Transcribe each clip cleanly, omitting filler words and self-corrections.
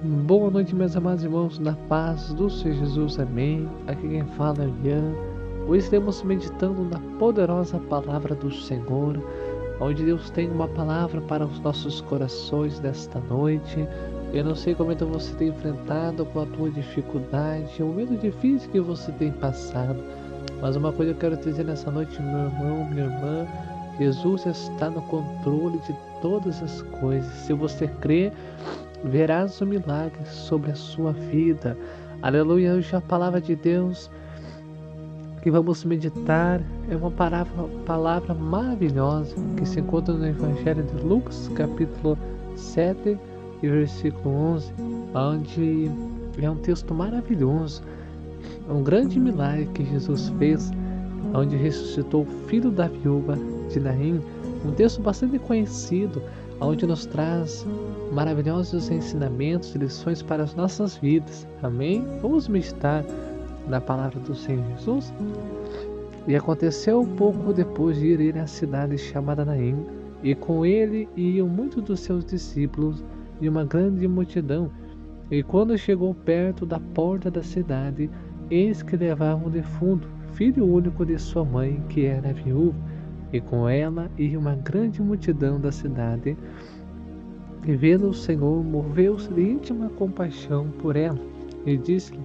Boa noite, meus amados irmãos, na paz do Senhor Jesus, amém. Aqui quem fala é o Ian. Hoje estamos meditando na poderosa palavra do Senhor, onde Deus tem uma palavra para os nossos corações nesta noite. Eu não sei como então você tem enfrentado com a tua dificuldade, o medo difícil que você tem passado, mas uma coisa eu quero te dizer nessa noite, meu irmão, minha irmã: Jesus está no controle de todas as coisas. Se você crê, verás o milagre sobre a sua vida. Aleluia. Hoje a palavra de Deus que vamos meditar é uma palavra maravilhosa que se encontra no Evangelho de Lucas, capítulo 7 e versículo 11, onde é um texto maravilhoso, um grande milagre que Jesus fez, onde ressuscitou o filho da viúva de Naim, um texto bastante conhecido, onde nos traz maravilhosos ensinamentos e lições para as nossas vidas. Amém? Vamos meditar na palavra do Senhor Jesus. E aconteceu pouco depois de ir à cidade chamada Naim, e com ele iam muitos dos seus discípulos e uma grande multidão. E quando chegou perto da porta da cidade, eis que levavam o defunto, filho único de sua mãe, que era viúva, e com ela ia uma grande multidão da cidade. E vendo o Senhor, moveu-se de íntima compaixão por ela, e disse-lhe: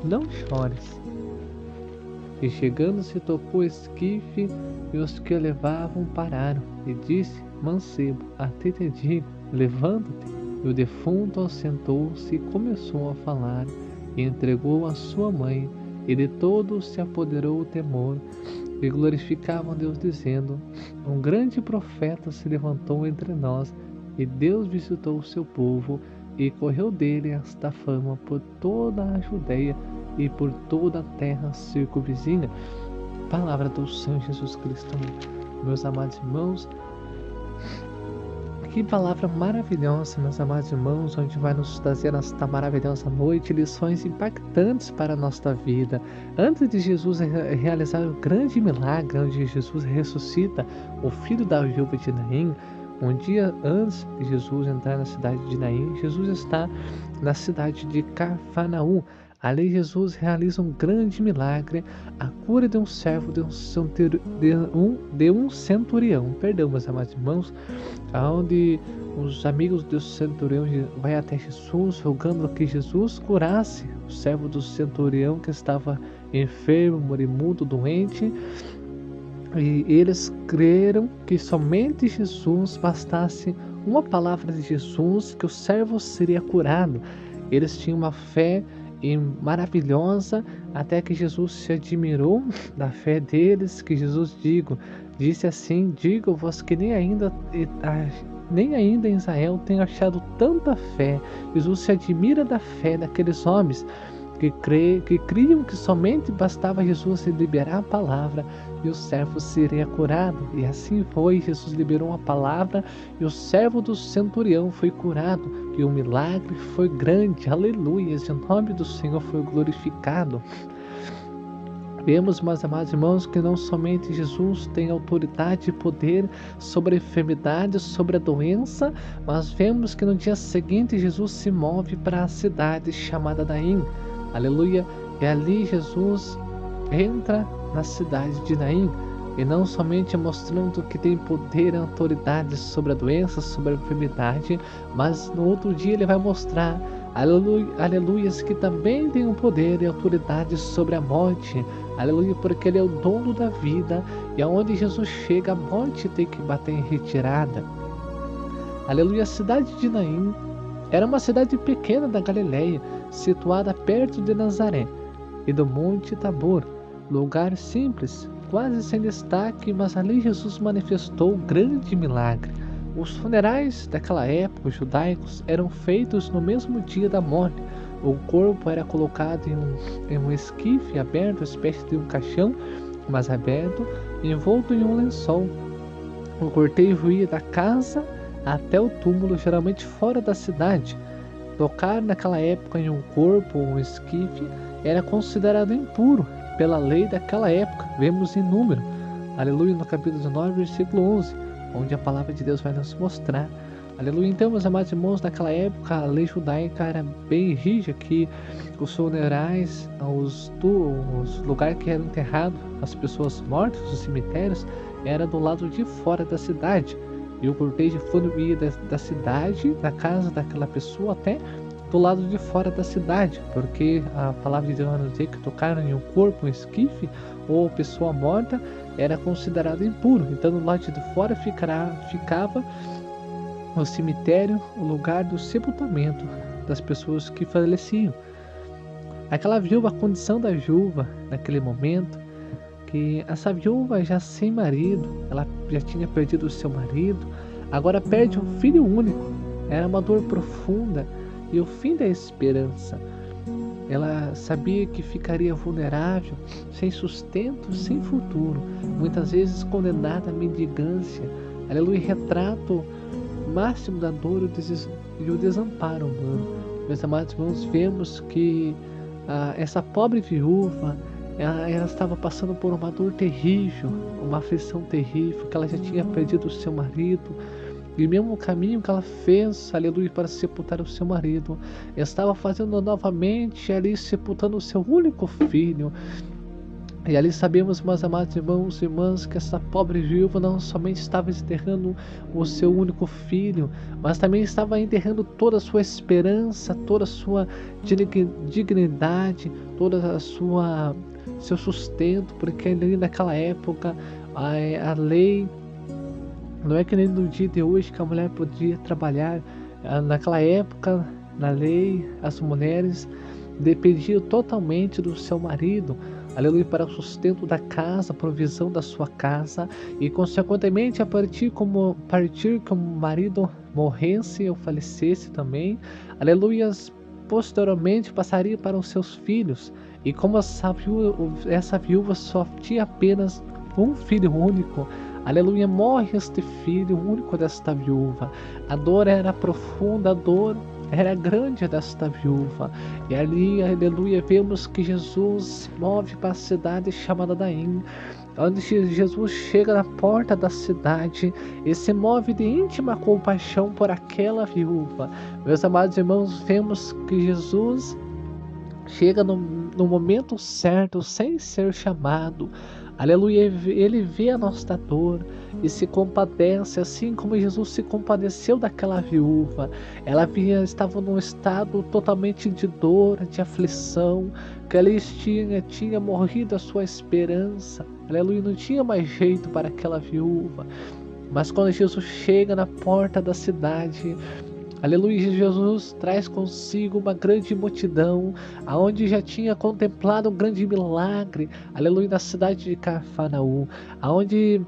não chores. E chegando-se, tocou o esquife, e os que o levavam pararam, e disse: mancebo, até te digo, levanta-te. E o defunto assentou-se e começou a falar, e entregou a sua mãe, e de todos se apoderou o temor, e glorificavam Deus, dizendo: um grande profeta se levantou entre nós, e Deus visitou o seu povo, e correu dele esta fama por toda a Judeia e por toda a terra circunvizinha. Palavra do Senhor Jesus Cristo. Meus amados irmãos, que palavra maravilhosa, meus amados irmãos, onde vai nos trazer nesta maravilhosa noite lições impactantes para a nossa vida. Antes de Jesus realizar o grande milagre, onde Jesus ressuscita o filho da viúva de Naim, um dia antes de Jesus entrar na cidade de Naim, Jesus está na cidade de Cafarnaum. Ali Jesus realiza um grande milagre, a cura de um servo de um centurião. Perdão, meus amados irmãos, onde os amigos do centurião vai até Jesus, rogando que Jesus curasse o servo do centurião que estava enfermo, moribundo, doente. E eles creram que somente Jesus, bastasse uma palavra de Jesus, que o servo seria curado. Eles tinham uma fé maravilhosa, até que Jesus se admirou da fé deles, que Jesus disse assim: digo-vos que nem ainda em Israel tem achado tanta fé. Jesus se admira da fé daqueles homens que criam que somente bastava Jesus liberar a palavra e o servo seria curado. E assim foi, Jesus liberou a palavra e o servo do centurião foi curado, e o milagre foi grande. Aleluia, o nome do Senhor foi glorificado. Vemos, meus amados irmãos, que não somente Jesus tem autoridade e poder sobre a enfermidade, sobre a doença, mas vemos que no dia seguinte Jesus se move para a cidade chamada Naim. Aleluia. E ali Jesus entra na cidade de Naim, e não somente mostrando que tem poder e autoridade sobre a doença, sobre a enfermidade, mas no outro dia ele vai mostrar, aleluias, que também tem o poder e autoridade sobre a morte. Aleluia, porque ele é o dono da vida, e aonde Jesus chega, a morte tem que bater em retirada. Aleluia. A cidade de Naim era uma cidade pequena da Galileia, situada perto de Nazaré e do Monte Tabor, lugar simples, quase sem destaque, mas ali Jesus manifestou um grande milagre. Os funerais daquela época, judaicos, eram feitos no mesmo dia da morte. O corpo era colocado em um esquife aberto, espécie de um caixão, mas aberto, envolto em um lençol. O cortejo ia da casa até o túmulo, geralmente fora da cidade. Tocar naquela época em um corpo ou um esquife era considerado impuro pela lei daquela época. Vemos em Número, aleluia, no capítulo 19, versículo 11, onde a palavra de Deus vai nos mostrar Aleluia. Então, meus amados irmãos, naquela época a lei judaica era bem rígida, que os funerais, os lugares que eram enterrados as pessoas mortas, os cemitérios, era do lado de fora da cidade. E o cortejo fúnebre ia da cidade, da casa daquela pessoa, até do lado de fora da cidade, porque a palavra de Deus vai nos dizer que tocaram em um corpo, um esquife, ou pessoa morta, era considerado impuro. Então, do lado de fora ficava o cemitério, o lugar do sepultamento das pessoas que faleciam. Aquela viúva, a condição da viúva naquele momento, que essa viúva já sem marido, ela já tinha perdido o seu marido, agora perde um filho único. Era uma dor profunda e o fim da esperança. Ela sabia que ficaria vulnerável, sem sustento, sem futuro, muitas vezes condenada à mendigância. Aleluia, retrato máximo da dor e o desamparo humano. Meus amados irmãos, vemos que essa pobre viúva, ela estava passando por uma dor terrível, uma aflição terrível, que ela já tinha perdido o seu marido, e mesmo o caminho que ela fez, aleluia, para sepultar o seu marido, estava fazendo novamente ali, sepultando o seu único filho. E ali sabemos, meus amados irmãos e irmãs, que essa pobre viúva não somente estava enterrando o seu único filho, mas também estava enterrando toda a sua esperança, toda a sua dignidade, toda a seu sustento, porque ali naquela época a lei não é que nem no dia de hoje que a mulher podia trabalhar. Naquela época, na lei, as mulheres dependiam totalmente do seu marido, aleluia, para o sustento da casa, a provisão da sua casa, e consequentemente a partir que o marido morresse ou falecesse também, aleluia, posteriormente passaria para os seus filhos. E como essa viúva só tinha apenas um filho único, aleluia, morre este filho único desta viúva. A dor era profunda, a dor era grande desta viúva. E ali, aleluia, vemos que Jesus se move para a cidade chamada Naim, onde Jesus chega na porta da cidade e se move de íntima compaixão por aquela viúva. Meus amados irmãos, vemos que Jesus chega no momento certo, sem ser chamado. Aleluia, ele vê a nossa dor e se compadece, assim como Jesus se compadeceu daquela viúva. Ela estava num estado totalmente de dor, de aflição, que ali tinha morrido a sua esperança. Aleluia, não tinha mais jeito para aquela viúva. Mas quando Jesus chega na porta da cidade, aleluia, Jesus traz consigo uma grande multidão, aonde já tinha contemplado um grande milagre, aleluia, na cidade de Cafarnaum, aonde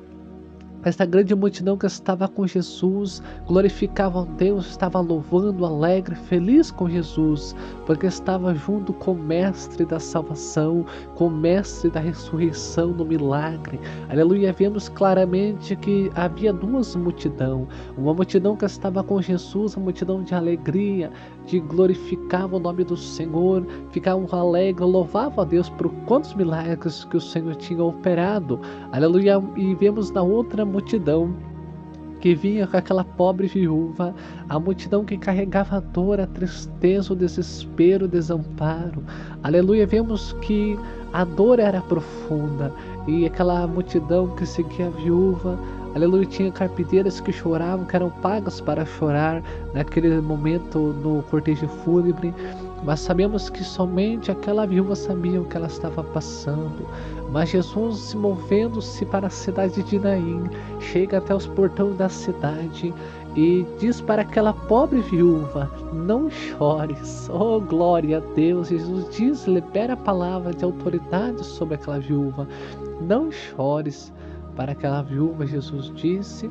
esta grande multidão que estava com Jesus glorificava a Deus, estava louvando, alegre, feliz com Jesus, porque estava junto com o mestre da salvação, com o mestre da ressurreição, do milagre. Aleluia, vemos claramente que havia duas multidões, uma multidão que estava com Jesus, uma multidão de alegria, de glorificava o nome do Senhor, ficavam alegres, louvavam a Deus por quantos milagres que o Senhor tinha operado. Aleluia, e vemos na outra multidão que vinha com aquela pobre viúva, a multidão que carregava a dor, a tristeza, o desespero, o desamparo. Aleluia, vemos que a dor era profunda e aquela multidão que seguia a viúva, aleluia, tinha carpideiras que choravam, que eram pagas para chorar naquele momento no cortejo fúnebre. Mas sabemos que somente aquela viúva sabia o que ela estava passando. Mas Jesus, se movendo-se para a cidade de Naim, chega até os portões da cidade e diz para aquela pobre viúva: não chores. Oh, glória a Deus! Jesus diz, libera a palavra de autoridade sobre aquela viúva: não chores. Para aquela viúva, Jesus disse,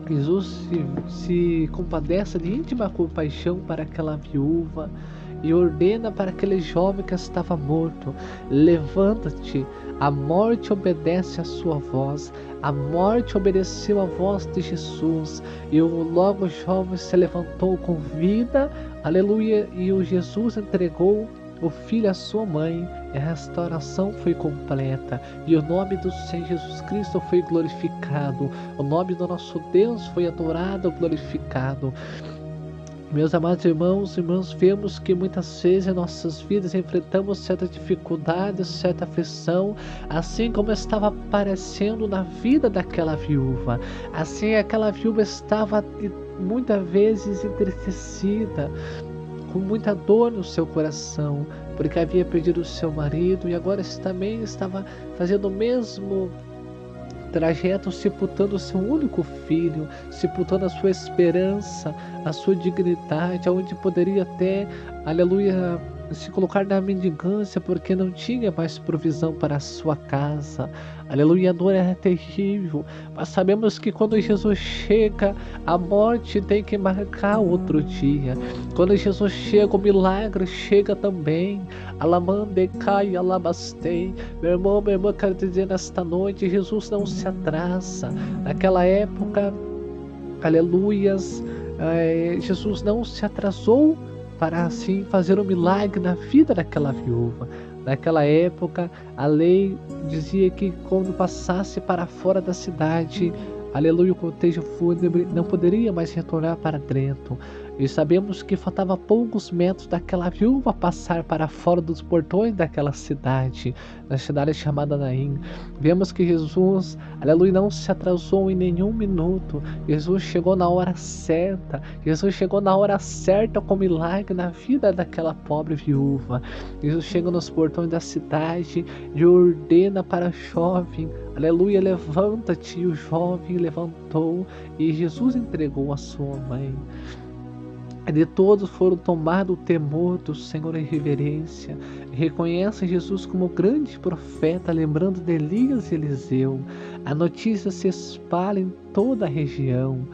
Jesus se compadece de íntima compaixão para aquela viúva e ordena para aquele jovem que estava morto: levanta-te, a morte obedece à sua voz. A morte obedeceu à voz de Jesus, e logo o jovem se levantou com vida, aleluia, e o Jesus entregou o Filho e a sua mãe, e a restauração foi completa, e o nome do Senhor Jesus Cristo foi glorificado, o nome do nosso Deus foi adorado, glorificado. Meus amados irmãos e irmãs, vemos que muitas vezes em nossas vidas enfrentamos certa dificuldade, certa aflição, assim como estava aparecendo na vida daquela viúva. Assim, aquela viúva estava muitas vezes entristecida, com muita dor no seu coração, porque havia perdido o seu marido e agora também estava fazendo o mesmo trajeto, sepultando o seu único filho, sepultando a sua esperança, a sua dignidade, aonde poderia até, aleluia, se colocar na mendigância, porque não tinha mais provisão para a sua casa. Aleluia, a dor é terrível, mas sabemos que quando Jesus chega, a morte tem que marcar outro dia. Quando Jesus chega, o milagre chega também. Alamande cai, alabastei. Meu irmão, minha irmã, quero dizer nesta noite, Jesus não se atrasa. Naquela época, aleluias, Jesus não se atrasou para assim fazer um milagre na vida daquela viúva. Naquela época, a lei dizia que quando passasse para fora da cidade, aleluia, o cortejo fúnebre não poderia mais retornar para dentro. E sabemos que faltava poucos metros daquela viúva passar para fora dos portões daquela cidade, na cidade chamada Naim. Vemos que Jesus, aleluia, não se atrasou em nenhum minuto. Jesus chegou na hora certa. Jesus chegou na hora certa com milagre na vida daquela pobre viúva. Jesus chega nos portões da cidade e ordena para o jovem, aleluia, levanta-te. E o jovem levantou e Jesus entregou a sua mãe. De todos foram tomados o temor do Senhor em reverência. Reconhecem Jesus como grande profeta, lembrando de Elias e Eliseu. A notícia se espalha em toda a região.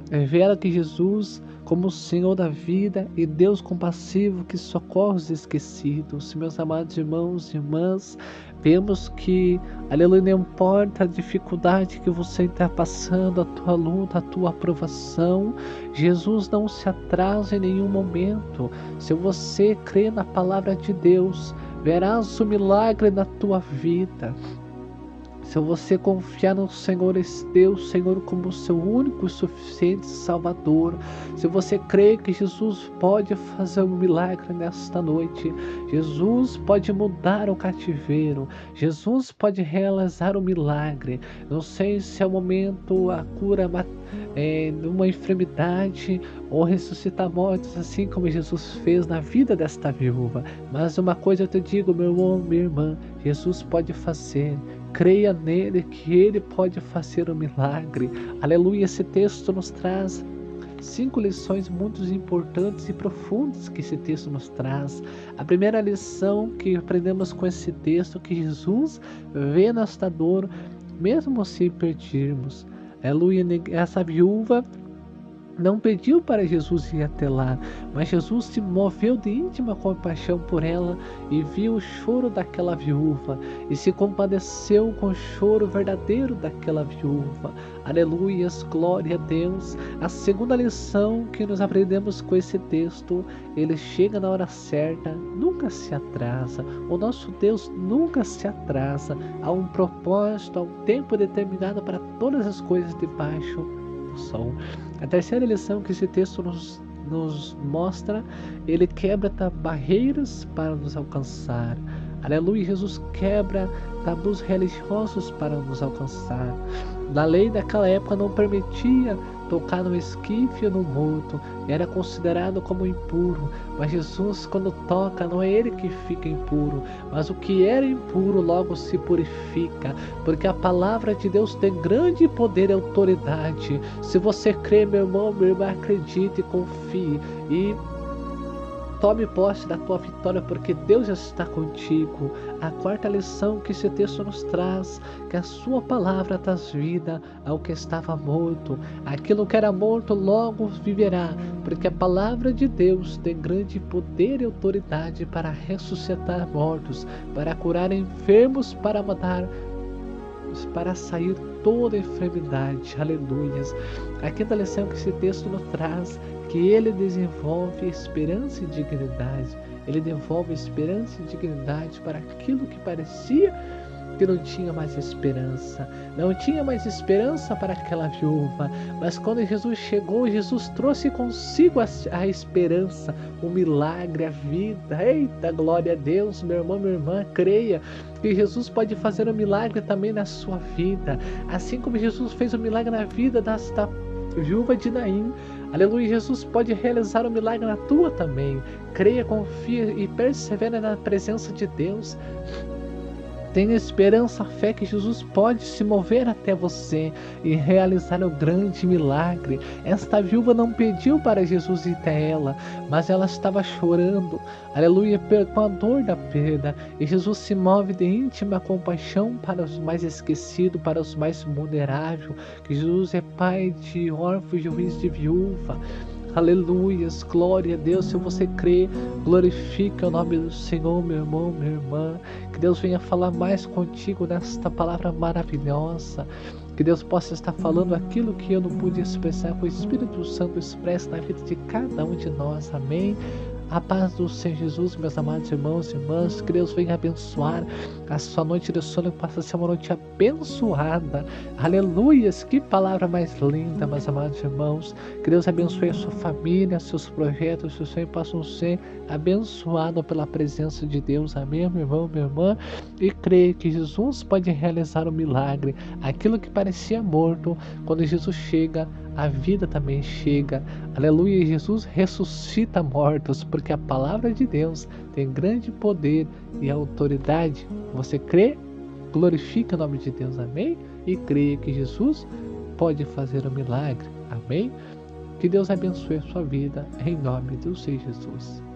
Revela que Jesus, como o Senhor da vida e Deus compassivo que socorre os esquecidos. Meus amados irmãos e irmãs, vemos que, aleluia, não importa a dificuldade que você está passando, a tua luta, a tua aprovação, Jesus não se atrasa em nenhum momento. Se você crê na palavra de Deus, verás o milagre na tua vida. Se você confiar no Senhor, Deus, Senhor, como seu único e suficiente Salvador, se você crê que Jesus pode fazer um milagre nesta noite, Jesus pode mudar o cativeiro, Jesus pode realizar um milagre. Não sei se é o momento, a cura de uma enfermidade ou ressuscitar mortos, assim como Jesus fez na vida desta viúva. Mas uma coisa eu te digo, meu irmão, minha irmã, Jesus pode fazer. Creia nele que ele pode fazer um milagre. Aleluia, esse texto nos traz 5 lições muito importantes e profundas que esse texto nos traz. A primeira lição que aprendemos com esse texto é que Jesus vê nossa dor, mesmo se perdirmos. Aleluia, essa viúva não pediu para Jesus ir até lá, mas Jesus se moveu de íntima compaixão por ela e viu o choro daquela viúva e se compadeceu com o choro verdadeiro daquela viúva. Aleluias, glória a Deus. A segunda lição que nós aprendemos com esse texto, ele chega na hora certa, nunca se atrasa. O nosso Deus nunca se atrasa. Há um propósito, há um tempo determinado para todas as coisas debaixo do sol. A terceira lição que esse texto nos mostra, ele quebra barreiras para nos alcançar. Aleluia, Jesus quebra tabus religiosos para nos alcançar. Na lei daquela época não permitia tocar no esquife ou no morto, era considerado como impuro, mas Jesus, quando toca, não é ele que fica impuro, mas o que era impuro logo se purifica, porque a palavra de Deus tem grande poder e autoridade. Se você crê, meu irmão, minha irmã, acredite e confie e tome posse da tua vitória, porque Deus está contigo. A quarta lição que esse texto nos traz, que a sua palavra traz vida ao que estava morto. Aquilo que era morto logo viverá, porque a palavra de Deus tem grande poder e autoridade para ressuscitar mortos, para curar enfermos, para matar, para sair toda enfermidade. Aleluias. A quinta lição que esse texto nos traz, que Ele desenvolve esperança e dignidade. Ele devolve esperança e dignidade para aquilo que parecia que não tinha mais esperança. Não tinha mais esperança para aquela viúva. Mas quando Jesus chegou, Jesus trouxe consigo a esperança, o milagre, a vida. Eita, glória a Deus, meu irmão, minha irmã, creia que Jesus pode fazer um milagre também na sua vida. Assim como Jesus fez um milagre na vida desta viúva de Naim. Aleluia, Jesus pode realizar um milagre na tua também. Creia, confia e persevera na presença de Deus. Tenha esperança, fé que Jesus pode se mover até você e realizar o grande milagre. Esta viúva não pediu para Jesus ir até ela, mas ela estava chorando, aleluia, com a dor da perda. E Jesus se move de íntima compaixão para os mais esquecidos, para os mais vulneráveis. Que Jesus é pai de órfãos, juiz de viúva. Aleluias, glória a Deus. Se você crê, glorifica o nome do Senhor, meu irmão, minha irmã. Que Deus venha falar mais contigo nesta palavra maravilhosa. Que Deus possa estar falando aquilo que eu não pude expressar, que o Espírito Santo expressa na vida de cada um de nós. Amém. A paz do Senhor Jesus, meus amados irmãos e irmãs, que Deus venha abençoar a sua noite de sono, que possa ser uma noite abençoada. Aleluias, que palavra mais linda, meus amados irmãos. Que Deus abençoe a sua família, seus projetos, seus sonhos possam ser abençoados pela presença de Deus. Amém, meu irmão, minha irmã. E creia que Jesus pode realizar um milagre. Aquilo que parecia morto, quando Jesus chega, a vida também chega. Aleluia, Jesus ressuscita mortos, porque a palavra de Deus tem grande poder e autoridade. Você crê? Glorifica o nome de Deus, amém? E creia que Jesus pode fazer um milagre, amém? Que Deus abençoe a sua vida, em nome do Senhor Jesus.